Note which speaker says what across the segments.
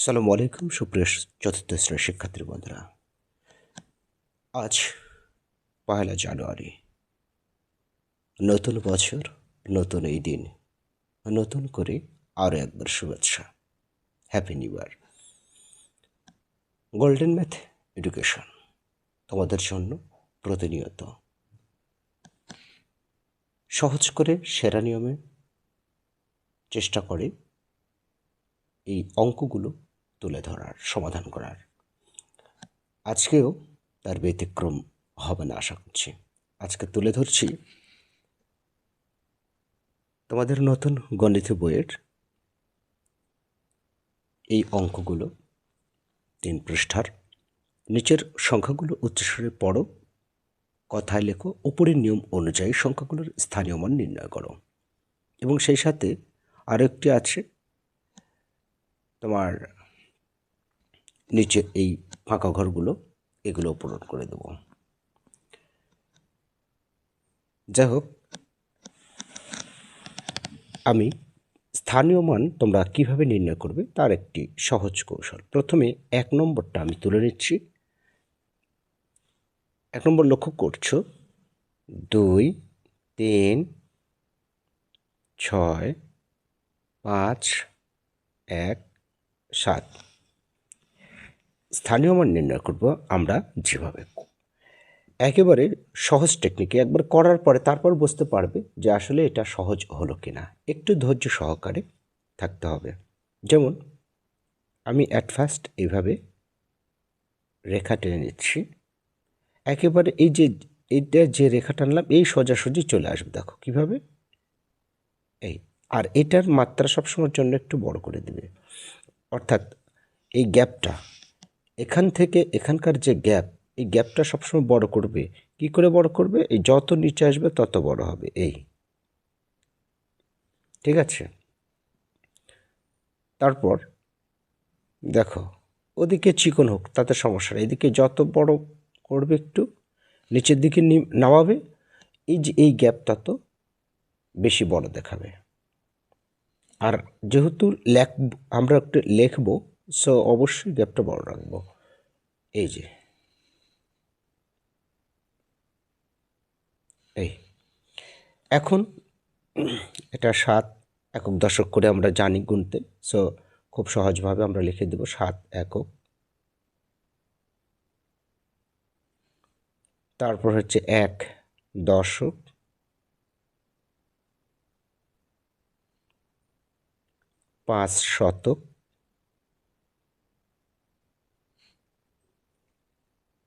Speaker 1: আসসালামু আলাইকুম সুপ্রিয় চতুর্থ শ্রেণীর শিক্ষার্থী বন্ধুরা। আজ 1 জানুয়ারি, নতুন বছর, নতুন এই দিন, নতুন করে আরও একবার শুভেচ্ছা। Happy new year. Golden math education তোমাদের জন্য প্রতিনিয়ত সহজ করে সেরা নিয়মে চেষ্টা করে এই অঙ্কগুলো তুলে ধরার, সমাধান করার। আজকেও তার ব্যতিক্রম হবে না আশা করছি। আজকে তুলে ধরছি তোমাদের নতুন গণিত বইয়ের এই অঙ্কগুলো। 3 পৃষ্ঠার নিচের সংখ্যাগুলো উচ্চস্বরে পড়ো, কথায় লেখো, উপরের নিয়ম অনুযায়ী সংখ্যাগুলোর স্থানীয় মান নির্ণয় করো। এবং সেই সাথে আরও একটি আছে, তোমার নিচে এই ফাঁকা ঘরগুলো, এগুলো পূরণ করে দেব। যাই হোক, আমি স্থানীয় মান তোমরা কিভাবে নির্ণয় করবে তার একটি সহজ কৌশল। প্রথমে 1 নম্বরটা আমি তুলে নিচ্ছি। 1 নম্বর লক্ষ্য করছো 2, 3, 6, 5, 1, 7। স্থানীয় মান নির্ণয় করব আমরা যেভাবে, একেবারে সহজ টেকনিকে একবার করার পরে তারপর বুঝতে পারবে যে আসলে এটা সহজ হলো কিনা। একটু ধৈর্য সহকারে থাকতে হবে। যেমন আমি অ্যাট ফার্স্ট এইভাবে রেখা টেনে নিচ্ছি, একেবারে এই যে এইটা যে রেখা টানলাম এই সোজাসুজি চলে আসবে। দেখো কিভাবে, এই। আর এটার মাত্রা সবসময়ের জন্য একটু বড় করে দেবে, অর্থাৎ এই গ্যাপটা এখান থেকে এখানকার যে গ্যাপ, এই গ্যাপটা সবসময় বড় করবে। কি করে বড় করবে? এই যত নিচে আসবে তত বড় হবে, এই। ঠিক আছে? তারপর দেখো, ওদিকে চিকন হোক তাতে সমস্যা নেই, এদিকে যত বড় করবে একটু নিচের দিকে নামাবে, এই যে এই গ্যাপ তত বেশি বড় দেখাবে। আর যেহেতু আমরা একটু লিখবো, সো অবশ্যই গ্যাপটা বড় রাখবো। এই যে এই, এখন এটা 7 একক দশক করে আমরা জানি গুনতে, সো খুব সহজভাবে আমরা লিখে দেব 7 একক। তারপর হচ্ছে 1 দশক, 5 শতক,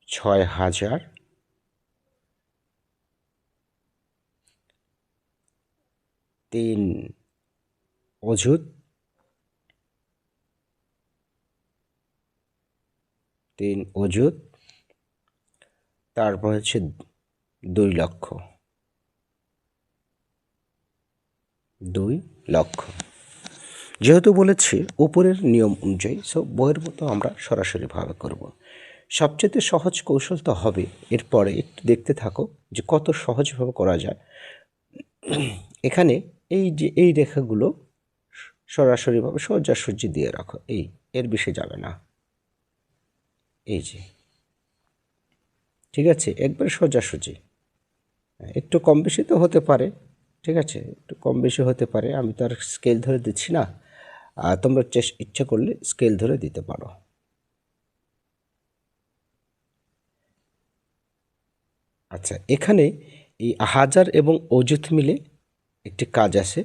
Speaker 1: 6,000, 3 অযুত, 3 অযুত, তারপর হচ্ছে 2 লক্ষ, 2 লক্ষ। যেহেতু বলেছি উপরের নিয়ম অনুযায়ী, সো বইয়ের মতো আমরা সরাসরিভাবে করব। সবচেয়ে সহজ কৌশল তো হবে, এরপরে একটু দেখতে থাকো যে কত সহজভাবে করা যায়। এখানে এই যে এই রেখাগুলো সরাসরিভাবে সোজাসুজি দিয়ে রাখো, এই, এর বেশি যাবে না। এই যে, ঠিক আছে, একবার সোজাসুজি। একটু কম বেশি তো হতে পারে, ঠিক আছে, একটু কম বেশি হতে পারে, আমি তো আর স্কেল ধরে দিচ্ছি না। তোমরা ইচ্ছা করলে স্কেল ধরে দিতে পারো। আচ্ছা, এখানে এই হাজার এবং অযুত মিলে একটি কাজ আছে।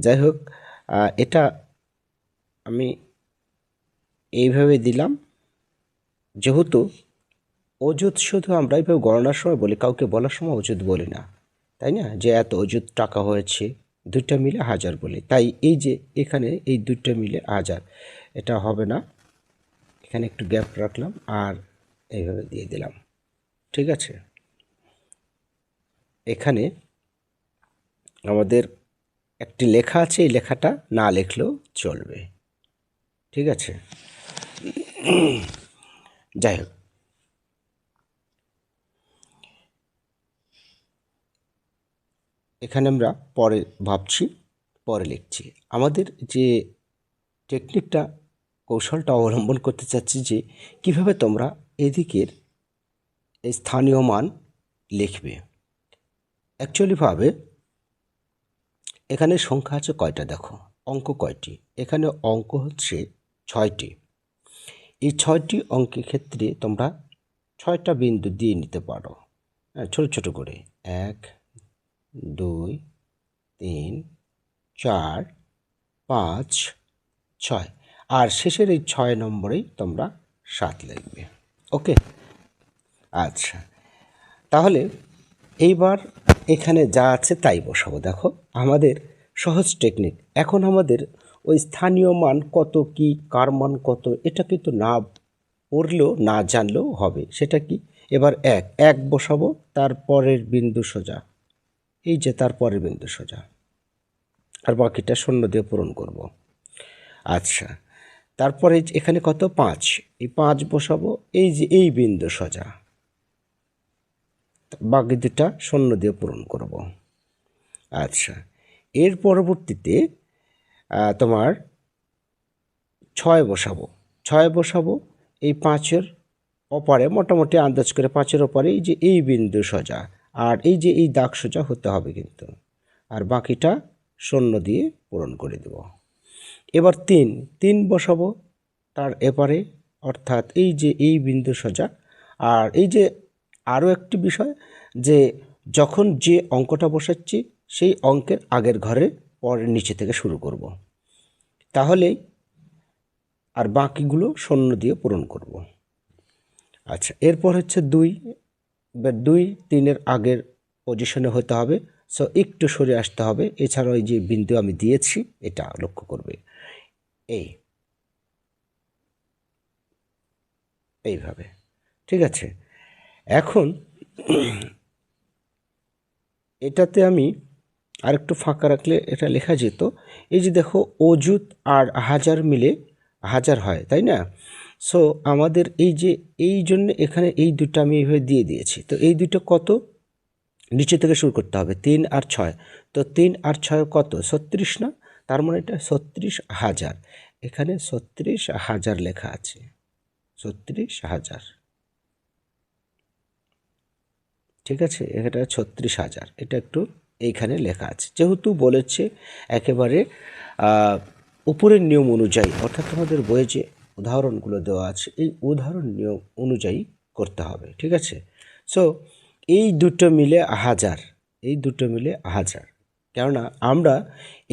Speaker 1: যাই হোক, এটা আমি এইভাবে দিলাম, যেহেতু অযুত শুধু আমরা এইভাবে গণনার সময় বলি, কাউকে বলার সময় অযুত বলি না, তাই না? যে এত অযুত টাকা হয়েছে, 2টা মিলে 1000 বলি। তাই এই যে এখানে এই 2টা মিলে 1000, এটা হবে না। এখানে একটু গ্যাপ রাখলাম আর এইভাবে দিয়ে দিলাম, ঠিক আছে? এখানে আমাদের একটি লেখা আছে, এই লেখাটা না লিখলেও চলবে, ঠিক আছে? যাই হোক, এখানে আমরা পরে ভাবছি, পরে লিখছি। আমাদের যে টেকনিকটা কৌশলটা অবলম্বন করতে চাচ্ছি যে কিভাবে তোমরা এদিকের এই স্থানীয় মান লিখবে। অ্যাকচুয়ালিভাবে এখানে সংখ্যা আছে কয়টা দেখো, অঙ্ক কয়টি, এখানে অঙ্ক হচ্ছে 6টি। এই 6টি অঙ্কের ক্ষেত্রে তোমরা 6টা বিন্দু দিয়ে নিতে পারো, ছোট ছোট করে, 1 2 3 4 5 6, আর শেষের এই 6 নম্বরেই তোমরা 7 লিখবে। ওকে, আচ্ছা, তাহলে এইবার এখানে যা আছে তাই বসাবো। দেখো আমাদের সহজ টেকনিক, এখন আমাদের ওই স্থানীয় মান কত, কি কার মান কত, এটা কিন্তু না পড়লেও না জানলেও হবে। সেটা কি, এবার এক বসাবো, তারপরের বিন্দু সোজা, এই যে তারপরের বিন্দু সোজা, আর বাকিটা শূন্য দিয়ে পূরণ করব। আচ্ছা, তারপরে এখানে কত, 5, এই 5 বসাবো, এই যে এই বিন্দু সোজা, বাকি দুটা শূন্য দিয়ে পূরণ করব। আচ্ছা, এর পরবর্তীতে তোমার 6 বসাবো, 6 বসাবো, এই 5-এর ওপারে, মোটামুটি আন্দাজ করে 5-এর ওপারে এই যে এই বিন্দু সোজা, আর এই যে এই দাগ সোজা হতে হবে কিন্তু, আর বাকিটা শূন্য দিয়ে পূরণ করে দেব। এবার 3 বসাবো তার এপারে, অর্থাৎ এই যে এই বিন্দু সোজা। আর এই যে আরও একটি বিষয়, যে যখন যে অঙ্কটা বসাচ্ছি সেই অঙ্কের আগের ঘরে পরের নিচে থেকে শুরু করব, তাহলেই, আর বাকিগুলো শূন্য দিয়ে পূরণ করব। আচ্ছা, এরপর হচ্ছে 2, 3-এর আগের পজিশনে হতে হবে, সো একটু সরে আসতে হবে। এছাড়া ওই যে বিন্দু আমি দিয়েছি এটা লক্ষ্য করবে, এইভাবে, ঠিক আছে। এখন এটাতে আমি আরেকটু ফাঁকা রাখলে এটা লেখা যেত, এই যে দেখো অযুত আর হাজার মিলে 1000 হয়, তাই না? সো আমাদের এই যে এই জন্য এখানে এই দুটো আমি এইভাবে দিয়ে দিয়েছি। তো এই দুটো কত, নিচে থেকে শুরু করতে হবে, 3 আর 6, তো 3 আর 6 কত, 36 না? তার মানে এটা 36,000, এখানে 36,000 লেখা আছে, 36,000, ঠিক আছে। এটা 36,000, এটা একটু এইখানে লেখা আছে, যেহেতু বলেছে একেবারে উপরের নিয়ম অনুযায়ী, অর্থাৎ তোমাদের বইয়ে যে উদাহরণগুলো দেওয়া আছে এই উদাহরণ নিয়ম অনুযায়ী করতে হবে, ঠিক আছে। সো এই দুটো মিলে 1000, এই দুটো মিলে 1000, কেননা আমরা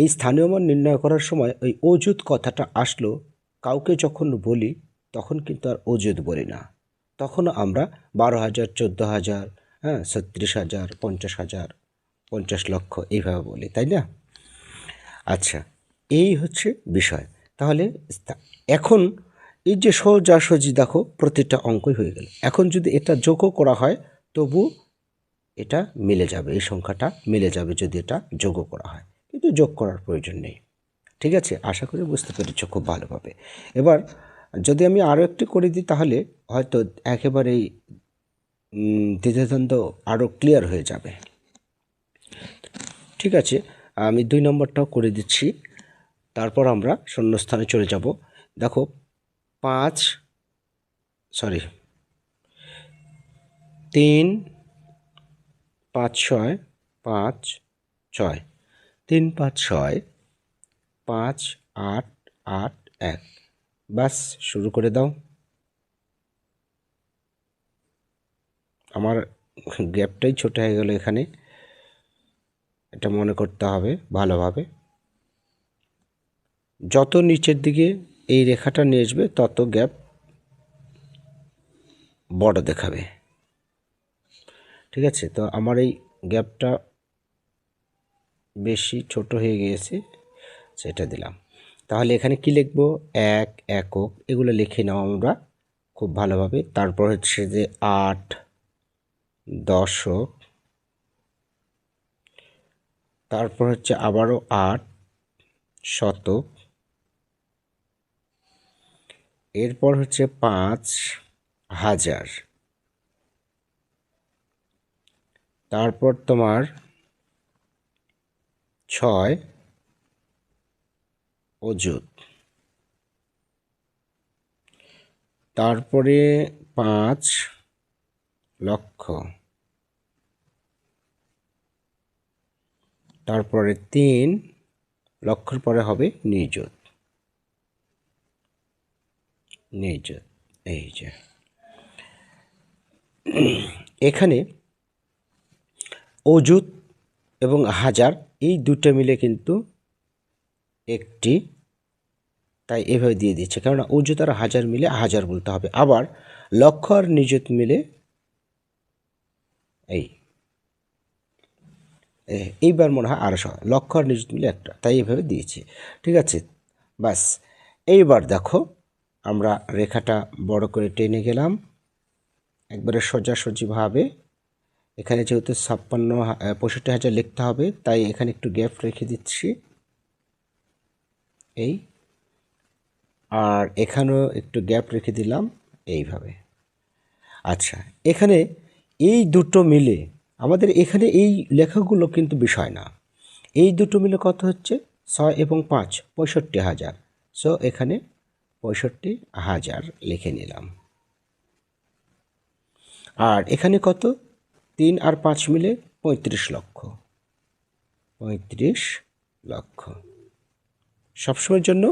Speaker 1: এই স্থানীয় মান নির্ণয় করার সময় ওই অযুত কথাটা আসলো, কাউকে যখন বলি তখন কিন্তু আর অযুত বলি না, তখন আমরা 12,000, 14,000, হ্যাঁ, 36,000, 50,000, 50 লক্ষ এইভাবে বলি, তাই না? আচ্ছা, এই হচ্ছে বিষয়। তাহলে এখন এই যে সোজাসুজি দেখো প্রতিটা অঙ্কই হয়ে গেল। এখন যদি এটা যোগও করা হয় তবু এটা মিলে যাবে, এই সংখ্যাটা মিলে যাবে যদি এটা যোগও করা হয়, কিন্তু যোগ করার প্রয়োজন নেই, ঠিক আছে। আশা করি বুঝতে পেরেছ খুব ভালোভাবে। এবার যদি আমি আরও একটু করে দিই তাহলে হয়তো একেবারেই দ্বিধাদ্বন্দ্ব আরও ক্লিয়ার হয়ে যাবে, ঠিক আছে। আমি 2 নম্বরটাও করে দিচ্ছি, তারপর আমরা শূন্যস্থানে চলে যাব। দেখো 3 5 6 5 6, 3 5 6 5 8 8 1, বাস শুরু করে দাও। আমার গ্যাপটাই ছোট হয়ে গেল এখানে, এটা মনে করতে হবে ভালোভাবে। যত নিচের দিকে এই রেখাটা নিয়ে আসবে তত গ্যাপ বড় দেখাবে, ঠিক আছে। তো আমার এই গ্যাপটা বেশি ছোট হয়ে গিয়েছে, সেটা দিলাম। তাহলে এখানে কি লিখব, 1 একক, এগুলো লিখে নাও আমরা খুব ভালোভাবে। তারপর হচ্ছে যে 8 দশক, তারপর হচ্ছে আবারও 8 শতক, এরপর হচ্ছে 5,000, তারপর তোমার 6 অযুত, তারপরে 5 লক্ষ, তারপরে 3 লক্ষর পরে হবে নিযুত। নিযুত এই যে এখানে অযুত এবং হাজার এই দুটো মিলে কিন্তু একটি, তাই এভাবে দিয়ে দিচ্ছে, কেননা অযুত আর হাজার মিলে হাজার বলতে হবে। আবার লক্ষ আর নিযুত মিলে এইবার মনে হয় আরো লক্ষ আর নিযুত মিলে একটা, তাই এভাবে দিয়েছি। ঠিক আছে, বাস। এইবার দেখো আমরা রেখাটা বড় করে টেনে গেলাম একবারে সোজাসুজিভাবে। এখানে যেহেতু 65,000 লিখতে হবে, তাই এখানে একটু গ্যাপ রেখে দিচ্ছি এই, আর এখানেও একটু গ্যাপ রেখে দিলাম এইভাবে। আচ্ছা, এখানে এই দুটো মিলে আমাদের এখানে এই লেখাগুলো কিন্তু বিষয় না, এই দুটো মিলে কত হচ্ছে 6 এবং 5 65,000। সো এখানে 65,000 লিখে নিলাম। আর এখানে কত 3 আর 5 মিলে 35 লক্ষ। 35 লক্ষ সবসময়ের জন্য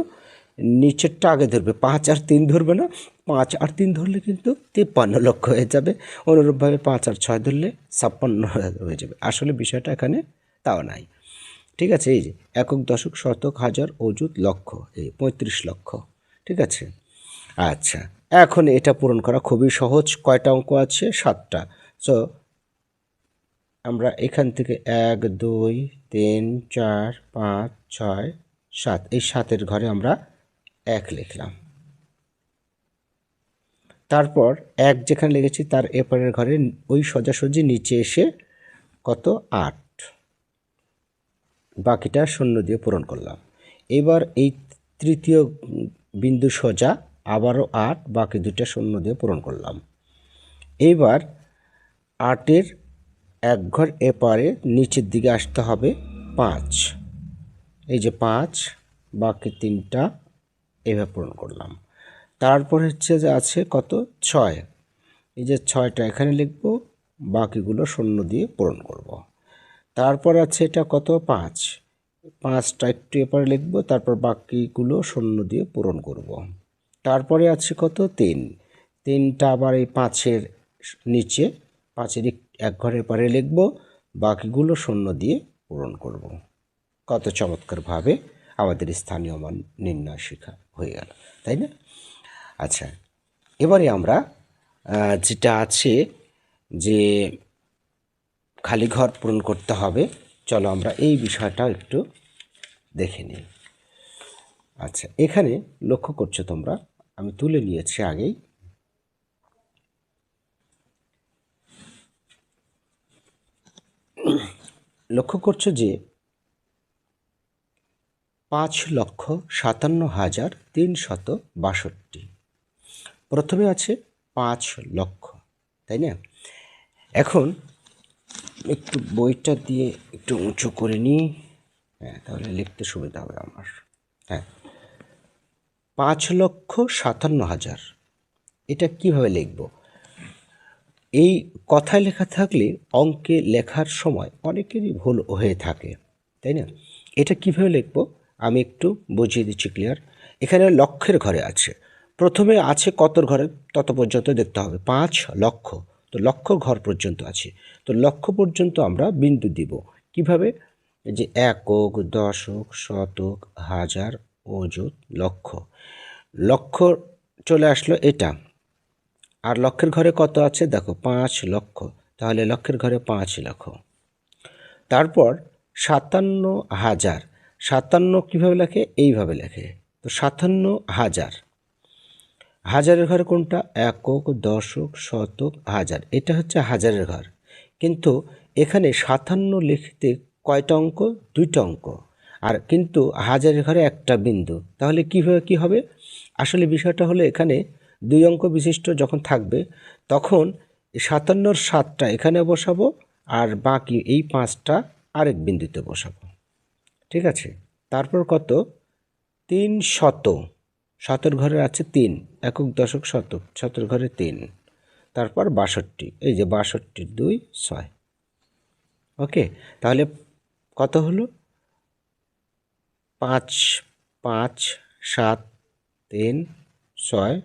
Speaker 1: নিচেরটা আগে ধরবে, 5 আর 3 ধরবে না। 5 আর 3 ধরলে কিন্তু 53 লক্ষ হয়ে যাবে। অনুরূপভাবে 5 আর 6 ধরলে 56,000 হয়ে যাবে। আসলে বিষয়টা এখানে তাও নাই। ঠিক আছে, এই যে একক, দশক, শতক, হাজার, অযুত, লক্ষ, এই 35 লক্ষ। ঠিক আছে, আচ্ছা, এখন এটা পূরণ করা খুবই সহজ। কয়টা অঙ্ক আছে? 7টা। সো আমরা এখান থেকে 1 2 3 4 5 6 7, এই 7-এর ঘরে আমরা 1 লিখলাম। তারপর 1 যেখানে লিখেছি তার এপারের ঘরে ওই সোজাসুজি নিচে এসে কত 8, বাকিটা শূন্য দিয়ে পূরণ করলাম। এবার এই তৃতীয় বিন্দু সোজা আবারও 8, বাকি দুটা শূন্য দিয়ে পূরণ করলাম। এইবার 8-এর এক ঘর এপারে নিচের দিকে আসতে হবে 5, এই যে 5, বাকি 3টা এভাবে পূরণ করলাম। তারপর হচ্ছে যে আছে কত 6, এই যে 6টা এখানে লিখব, বাকিগুলো শূন্য দিয়ে পূরণ করব। তারপর আছে এটা কত 5, 5টা একটু এপারে লিখব, তারপর বাকিগুলো শূন্য দিয়ে পূরণ করব। তারপরে আছে কত 3, 3টা আবার এই 5-এর নিচে 5-এর এক ঘরে এপারে লিখব, বাকিগুলো শূন্য দিয়ে পূরণ করব। কত চমৎকারভাবে আমাদের স্থানীয় মান নির্ণয় শেখা হয়ে গেল, তাই না? আচ্ছা, এবারে আমরা যেটা আছে যে খালি ঘর পূরণ করতে হবে, চলো আমরা এই বিষয়টা একটু দেখে নিই। আচ্ছা, এখানে লক্ষ্য করছো তোমরা, আমি তুলে নিয়েছি আগেই। লক্ষ্য করছো যে 5,57,362। প্রথমে আছে 5 লক্ষ, তাই না? এখন একটু বইটা দিয়ে একটু উঁচু করে নিই, হ্যাঁ, তাহলে লিখতে সুবিধা হবে আমার। হ্যাঁ, 5,57,000 এটা কিভাবে লিখব? এই কথায় লেখা থাকলে অঙ্কে লেখার সময় অনেকেরই ভুল হয়ে থাকে, তাই না? এটা কিভাবে লিখব আমি একটু বুঝিয়ে দিচ্ছি, ক্লিয়ার। এখানে লক্ষের ঘরে আছে, প্রথমে আছে কতর ঘরে তত পর্যন্ত দেখতে হবে, 5 লক্ষ, তো লক্ষ ঘর পর্যন্ত আছে, তো লক্ষ পর্যন্ত আমরা বিন্দু দিব কিভাবে? যে একক, দশক, শতক, হাজার, অযুত, লক্ষ। লক্ষ চলে আসলো এটা, আর লক্ষের ঘরে কত আছে দেখো 5 লক্ষ, তাহলে লক্ষের ঘরে 5 লক্ষ। তারপর 57,000, 57 কীভাবে লেখে? এইভাবে লেখে, তো 57,000। হাজারের ঘর কোনটা? একক, দশক, শতক, হাজার, এটা হচ্ছে হাজারের ঘর। কিন্তু এখানে 57 লিখতে কয়টা অঙ্ক? 2টা অঙ্ক, আর কিন্তু হাজারের ঘরে একটা বিন্দু, তাহলে কীভাবে কী হবে? আসলে বিষয়টা হলো এখানে 2 অঙ্ক বিশিষ্ট যখন থাকবে তখন 57-র 7টা এখানে বসাবো, আর বাকি এই 5টা আরেক বিন্দুতে বসাবো। ঠিক আছে, তারপর কত 300, শতর ঘরে আছে 3, একক দশক শতক, শতর ঘরে 3, তারপর 62, এই যে 62 2 6। ওকে, তাহলে কত হলো? 5 5 7 3 6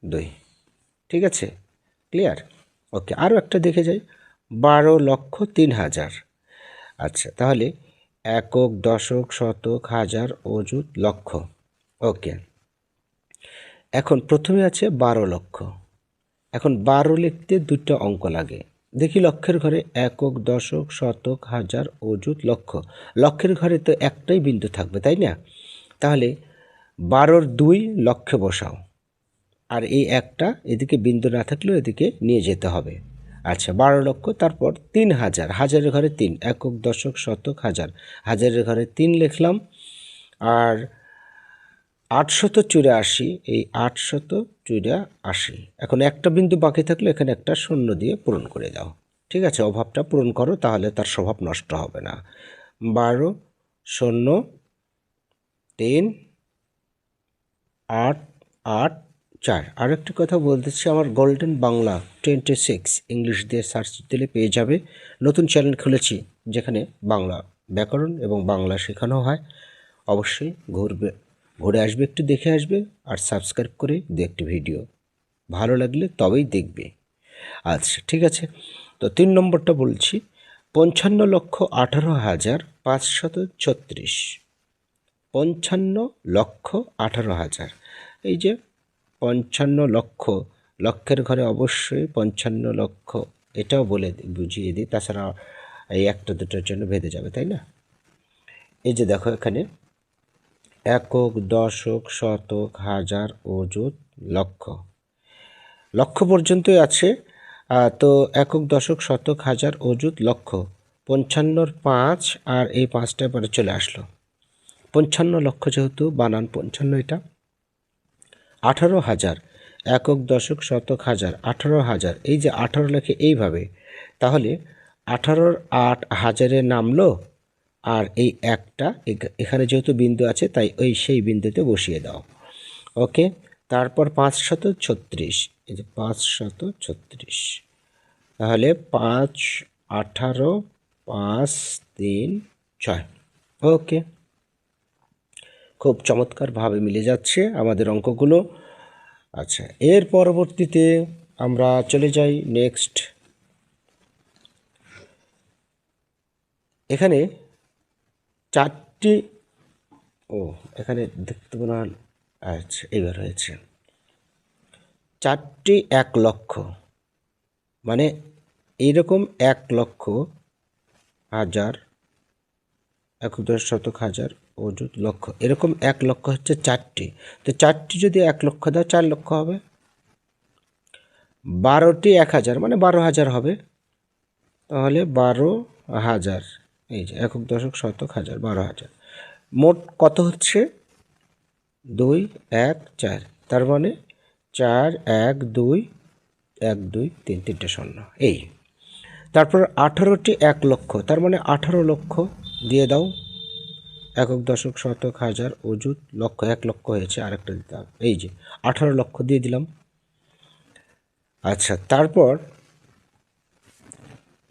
Speaker 1: 2। ঠিক আছে, ক্লিয়ার? ওকে, আরও একটা দেখে যাই, 12,03,000। আচ্ছা, তাহলে একক দশক শতক হাজার অযুত লক্ষ। ওকে, এখন প্রথমে আছে 12 লক্ষ। এখন 12 লিখতে দুটো অঙ্ক লাগে। দেখি লক্ষের ঘরে একক দশক শতক হাজার অযুত লক্ষ। লক্ষের ঘরে তো একটাই বিন্দু থাকবে, তাই না? তাহলে 12-র 2 লক্ষে বসাও, আর এই একটা এদিকে বিন্দু না থাকলেও এদিকে নিয়ে যেতে হবে। আচ্ছা, 12 লক্ষ, তারপর 3,000, হাজারের ঘরে 3, একক দশক শতক হাজার, হাজারের ঘরে 3 লিখলাম। আর 884, এই 884। এখন একটা বিন্দু বাকি থাকলে এখানে একটা শূন্য দিয়ে পূরণ করে দাও। ঠিক আছে, অভাবটা পূরণ করো, তাহলে তার স্বভাব নষ্ট হবে না। 12 0 3 8 8 4। আরেকটি কথা বলতেছি, আমার গোল্ডেন বাংলা 26 ইংলিশ দিয়ে সার্চ দিলে পেয়ে যাবে। নতুন চ্যানেল খুলেছি যেখানে বাংলা ব্যাকরণ এবং বাংলা শেখানো হয়। অবশ্যই ঘুরে আসবে, একটু দেখে আসবে, আর সাবস্ক্রাইব করে একটি ভিডিও ভালো লাগলে তবেই দেখবে। আচ্ছা, ঠিক আছে, তো 3 নম্বরটা বলছি, 55,18,536। 55,18,000, এই যে 55 লক্ষ, লক্ষের ঘরে অবশ্যই 55 লক্ষ, এটাও বলে বুঝিয়ে দিই, তাছাড়া এই একটা দুটোর জন্য ভেদে যাবে, তাই না? এই যে দেখো এখানে একক দশক শতক হাজার অযুত লক্ষ, লক্ষ পর্যন্তই আছে। তো একক দশক শতক হাজার অযুত লক্ষ, 55-র 5 আর এই 5টা পরে চলে আসলো। 55 লক্ষ যেহেতু বানান 55, এটা 18,000, একক দশক শতক হাজার, 18,000, এই যে 18 লেখে এইভাবে, তাহলে 18-র 8 হাজারে নামলো, আর এই একটা এখানে যেহেতু বিন্দু আছে তাই ওই সেই বিন্দুতে বসিয়ে দাও। ওকে, তারপর 536, এই যে 536, তাহলে 5 18 5 3 6। ওকে, খুব চমৎকারভাবে মিলে যাচ্ছে আমাদের অঙ্কগুলো। আচ্ছা, এর পরবর্তীতে আমরা চলে যাই নেক্সট। এখানে 4টি, এখানে দেখতে পান, আচ্ছা এবার হয়েছে 4টি 1 লক্ষ, মানে এইরকম 1 লক্ষ হাজার, একক দশ শতক হাজার অযুত লক্ষ, এরকম 1 লক্ষ হচ্ছে 4টি। তো 4টি যদি 1 লক্ষ দাও 4 লক্ষ হবে। 12টি 1,000 মানে 12,000 হবে, তাহলে 12,000, এই যে একক দশক শতক হাজার, 12,000। মোট কত হচ্ছে? 2 1 4, তার মানে 4 1 2 1 2 3, 3টে শূন্য। এই তারপর 18টি 1 লক্ষ, তার মানে 18 লক্ষ দিয়ে দাও, একক দশক শতক হাজার অযুত লক্ষ, 1 লক্ষ হয়েছে, আরেকটা দিতে হবে, এই যে 18 লক্ষ দিয়ে দিলাম। আচ্ছা, তারপর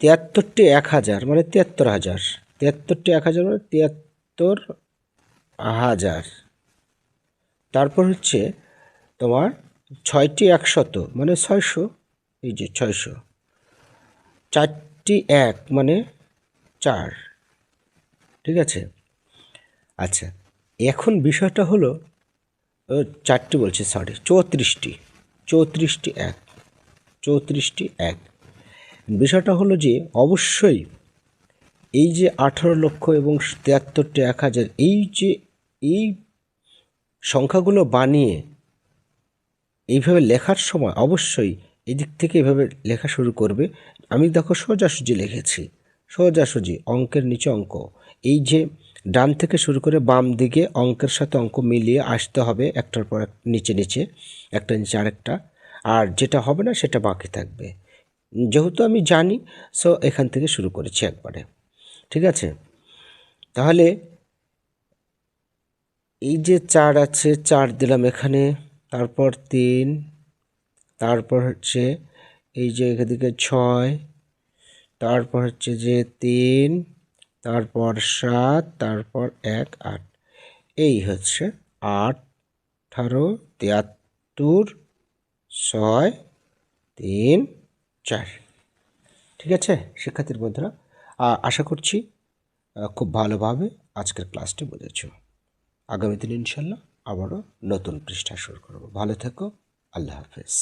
Speaker 1: 73টি 1,000 মানে 73,000, 73টি 1,000 মানে 73,000। তারপর হচ্ছে তোমার 6টি 100 মানে 600, এই যে 600। 4টি 1 মানে 4, ঠিক আছে। আচ্ছা, এখন বিষয়টা হলো, 4টি বলছি, সরি, 34টি 1, 34টি 1। বিষয়টা হলো যে অবশ্যই এই যে 18 লক্ষ এবং 73টি 1,000, এই যে এই সংখ্যাগুলো বানিয়ে এইভাবে লেখার সময় অবশ্যই এদিক থেকে এভাবে লেখা শুরু করবে। আমি দেখো সোজাসুজি লিখেছি, সোজাসুজি অঙ্কের নিচে অঙ্ক, এই যে ডান থেকে শুরু করে বাম দিকে অঙ্কের সাথে অঙ্ক মিলিয়ে আসতে হবে, একটার পর নিচে নিচে, একটা নিচে আরেকটা, আর যেটা হবে না সেটা বাকি থাকবে। যেহেতু আমি জানি, সো এখান থেকে শুরু করেছি একবারে, ঠিক আছে। তাহলে এই যে 4 আছে, 4 দিলাম এখানে, তারপর 3, তারপর হচ্ছে এই যে এদিকে 6, তারপর হচ্ছে যে 3, তারপর 7, তারপর 1, 8। এই হচ্ছে 8, 18, 73, 6, 3, 4। ঠিক আছে শিক্ষার্থী বন্ধুরা, আশা করছি খুব ভালোভাবে আজকের ক্লাসটি বুঝেছো। আগামী দিন ইনশাল্লাহ আবারও নতুন পৃষ্ঠা শুরু করব। ভালো থেকো। আল্লাহ হাফেজ।